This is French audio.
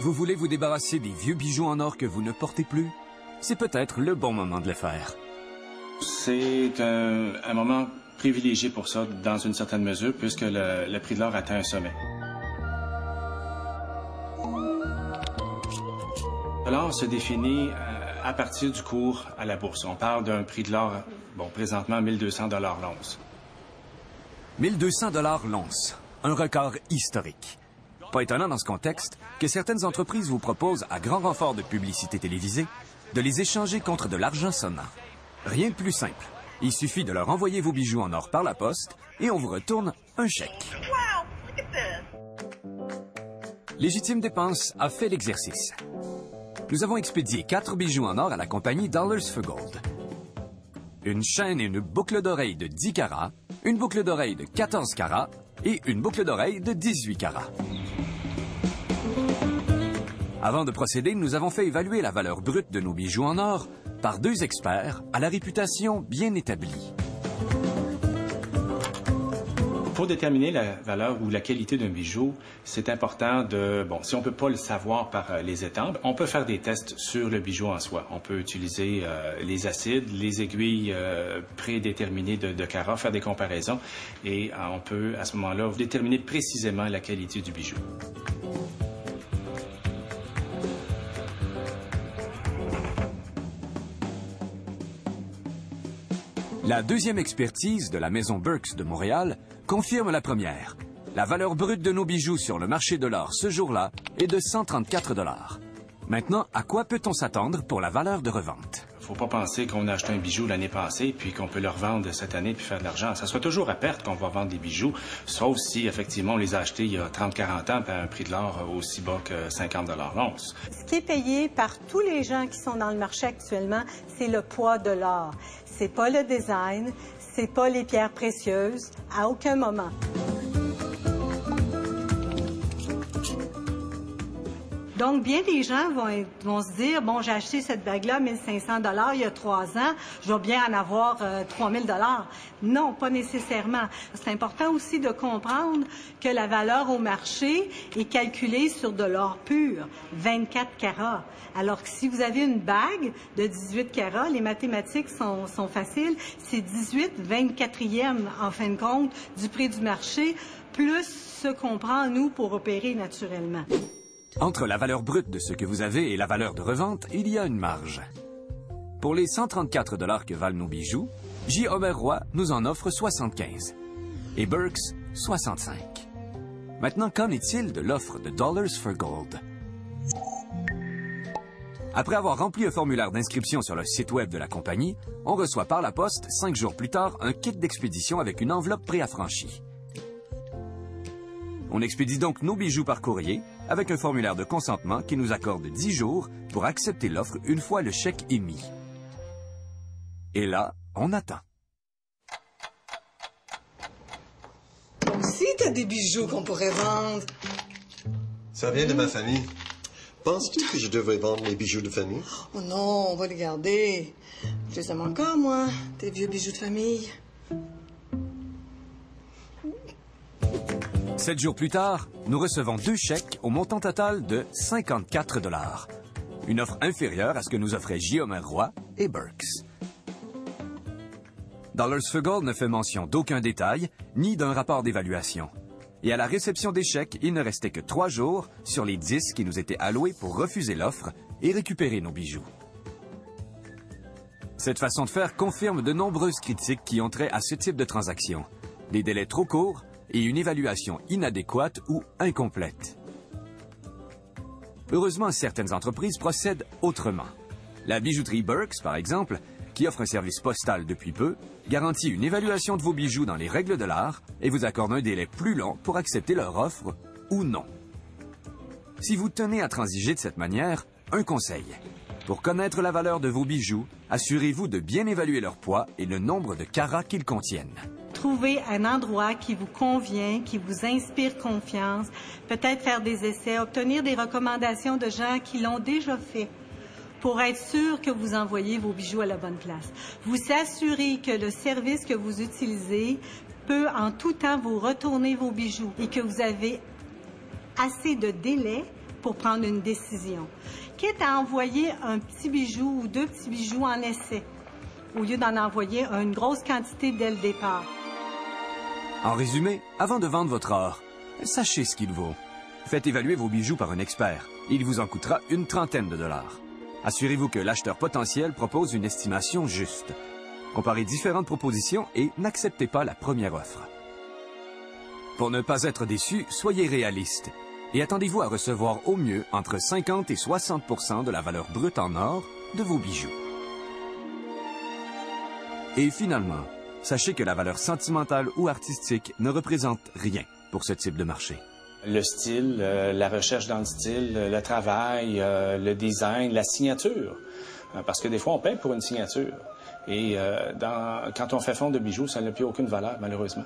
Vous voulez vous débarrasser des vieux bijoux en or que vous ne portez plus? C'est peut-être le bon moment de le faire. C'est un moment privilégié pour ça, dans une certaine mesure, puisque le prix de l'or atteint un sommet. L'or se définit à partir du cours à la bourse. On parle d'un prix de l'or, bon, présentement, 1200 $ l'once. 1200 $ l'once, un record historique. Pas étonnant dans ce contexte que certaines entreprises vous proposent, à grand renfort de publicité télévisée, de les échanger contre de l'argent sonnant. Rien de plus simple. Il suffit de leur envoyer vos bijoux en or par la poste et on vous retourne un chèque. Légitime Dépense a fait l'exercice. Nous avons expédié 4 bijoux en or à la compagnie Dollars for Gold. Une chaîne et une boucle d'oreille de 10 carats, une boucle d'oreille de 14 carats et une boucle d'oreille de 18 carats. Avant de procéder, nous avons fait évaluer la valeur brute de nos bijoux en or par 2 experts à la réputation bien établie. Pour déterminer la valeur ou la qualité d'un bijou, c'est important de... Bon, si on ne peut pas le savoir par les étampes, on peut faire des tests sur le bijou en soi. On peut utiliser les acides, les aiguilles prédéterminées de carats, faire des comparaisons et on peut, à ce moment-là, déterminer précisément la qualité du bijou. La deuxième expertise de la maison Burks de Montréal confirme la première. La valeur brute de nos bijoux sur le marché de l'or ce jour-là est de 134 $. Maintenant, à quoi peut-on s'attendre pour la valeur de revente? Faut pas penser qu'on a acheté un bijou l'année passée puis qu'on peut le revendre cette année puis faire de l'argent. Ça sera toujours à perte qu'on va vendre des bijoux, sauf si, effectivement, on les a achetés il y a 30-40 ans à un prix de l'or aussi bas que 50 $ l'once. Ce qui est payé par tous les gens qui sont dans le marché actuellement, c'est le poids de l'or. C'est pas le design, c'est pas les pierres précieuses, à aucun moment. Donc, bien des gens vont se dire, bon, j'ai acheté cette bague-là, 1500 $ il y a 3 ans, je vais bien en avoir 3000 $. Non, pas nécessairement. C'est important aussi de comprendre que la valeur au marché est calculée sur de l'or pur, 24 carats. Alors que si vous avez une bague de 18 carats, les mathématiques sont faciles, c'est 18 24e, en fin de compte, du prix du marché, plus ce qu'on prend, nous, pour opérer naturellement. Entre la valeur brute de ce que vous avez et la valeur de revente, il y a une marge. Pour les 134 $ que valent nos bijoux, J. Omer Roy nous en offre 75 et Burks 65. Maintenant, qu'en est-il de l'offre de Dollars for Gold? Après avoir rempli un formulaire d'inscription sur le site web de la compagnie, on reçoit par la poste, 5 jours plus tard, un kit d'expédition avec une enveloppe préaffranchie. On expédie donc nos bijoux par courrier avec un formulaire de consentement qui nous accorde 10 jours pour accepter l'offre une fois le chèque émis. Et là, on attend. Toi aussi, t'as des bijoux qu'on pourrait vendre. Ça vient de ma famille. Penses-tu que je devrais vendre mes bijoux de famille? Oh non, on va les garder. Je les aime encore, moi, tes vieux bijoux de famille. 7 jours plus tard, nous recevons 2 chèques au montant total de 54 $. Une offre inférieure à ce que nous offraient J. Omer Roy et Burks. Dollars for Gold ne fait mention d'aucun détail, ni d'un rapport d'évaluation. Et à la réception des chèques, il ne restait que 3 jours sur les 10 qui nous étaient alloués pour refuser l'offre et récupérer nos bijoux. Cette façon de faire confirme de nombreuses critiques qui ont trait à ce type de transaction. Des délais trop courts et une évaluation inadéquate ou incomplète. Heureusement, certaines entreprises procèdent autrement. La bijouterie Burks, par exemple, qui offre un service postal depuis peu, garantit une évaluation de vos bijoux dans les règles de l'art et vous accorde un délai plus long pour accepter leur offre ou non. Si vous tenez à transiger de cette manière, un conseil. Pour connaître la valeur de vos bijoux, assurez-vous de bien évaluer leur poids et le nombre de carats qu'ils contiennent. trouver un endroit qui vous convient, qui vous inspire confiance, peut-être faire des essais, obtenir des recommandations de gens qui l'ont déjà fait pour être sûr que vous envoyez vos bijoux à la bonne place. Vous assurez que le service que vous utilisez peut en tout temps vous retourner vos bijoux et que vous avez assez de délai pour prendre une décision. Quitte à envoyer un petit bijou ou 2 petits bijoux en essai, au lieu d'en envoyer une grosse quantité dès le départ. En résumé, avant de vendre votre or, sachez ce qu'il vaut. Faites évaluer vos bijoux par un expert. Il vous en coûtera une trentaine de dollars. Assurez-vous que l'acheteur potentiel propose une estimation juste. Comparez différentes propositions et n'acceptez pas la première offre. Pour ne pas être déçu, soyez réaliste et attendez-vous à recevoir au mieux entre 50 et 60% de la valeur brute en or de vos bijoux. Et finalement, sachez que la valeur sentimentale ou artistique ne représente rien pour ce type de marché. Le style, la recherche dans le style, le travail, le design, la signature. Parce que des fois, on paie pour une signature. Et quand on fait fondre de bijoux, ça n'a plus aucune valeur, malheureusement.